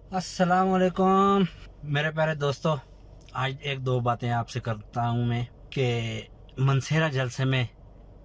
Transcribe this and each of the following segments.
अस्सलाम वालेकुम मेरे प्यारे दोस्तों। आज एक दो बातें आपसे करता हूँ मैं कि मनसेरा जलसे में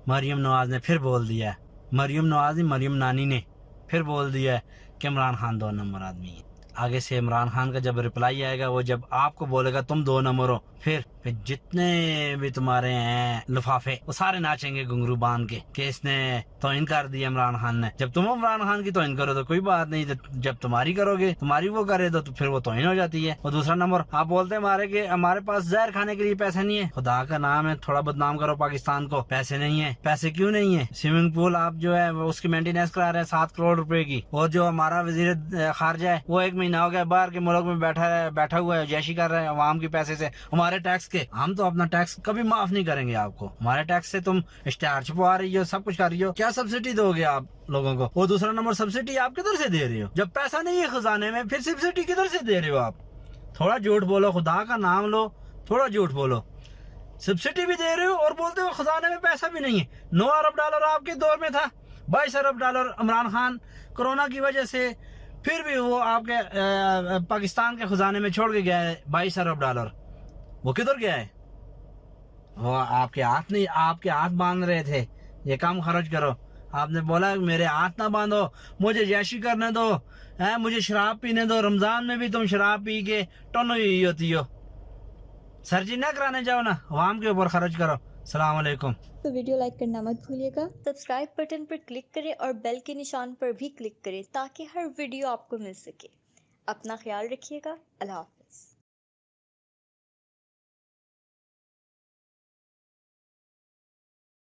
मरियम नवाज ने फिर बोल दिया है, मरियम नवाज नहीं मरियम नानी ने फिर बोल दिया है कि इमरान खान 2 नंबर आदमी है। आगे से इमरान खान का जब रिप्लाई आएगा, वो जब आपको बोलेगा तुम 2 नंबर हो, फिर जितने भी तुम्हारे हैं लिफाफे वो सारे नाचेंगे घुंघरू बांध के कि इसने तौहीन कर दिया इमरान खान ने। जब तुम इमरान खान की तौहीन करो तो कोई बात नहीं, जब तुम्हारी करोगे, तुम्हारी वो करे तो फिर वो तौहीन हो जाती है। और दूसरा नंबर आप बोलते हैं हमारे पास जहर खाने के लिए पैसे नहीं है। खुदा का नाम है, थोड़ा बदनाम करो पाकिस्तान को। पैसे नहीं है, पैसे क्यों नहीं है? स्विमिंग पूल आप जो है उसकी मेंटेनेंस करा रहे हैं 7 करोड़ रुपए की। और जो हमारा वजीर खारजा है वो 1 महीना हो गया बाहर के मुल्क में बैठा हुआ है, जैशी कर रहे हैं अवाम के पैसे से, हमारे टैक्स के। हम तो अपना टैक्स कभी माफ नहीं करेंगे आपको। हमारे टैक्स से तुम इश्तेहार छुपवा रही हो, सब कुछ कर रही हो, क्या सब्सिडी दोगे आप लोगों को? और दूसरा नंबर सब्सिडी आप किधर से दे रही हो? जब पैसा नहीं है खजाने में फिर सब्सिडी किधर से दे रहे हो आप? थोड़ा झूठ बोलो, खुदा का नाम लो, थोड़ा झूठ बोलो। सब्सिडी भी दे रहे हो और बोलते हो खजाने में पैसा भी नहीं है। 9 अरब डॉलर आपके दौर में था, 22 अरब डॉलर इमरान खान कोरोना की वजह से फिर भी वो आपके पाकिस्तान के खजाने में छोड़ के गया है। 22 अरब डॉलर वो किधर गया है? वो आपके हाथ नहीं, आपके हाथ बांध रहे थे ये काम खर्च करो। आपने बोला मेरे हाथ ना बांधो, मुझे जैशी करने दो, है मुझे शराब पीने दो। रमजान में भी तुम शराब पी के टोनो ही होती हो। सर्जी ना कराने जाओ ना, अवाम के ऊपर खर्च करो। सलाम अलैकुम। तो वीडियो लाइक करना मत भूलिएगा, सब्सक्राइब बटन पर क्लिक करें और बेल के निशान पर भी क्लिक करें ताकि हर वीडियो आपको मिल सके। अपना ख्याल रखिएगा। अल्लाह हाफ़िज़।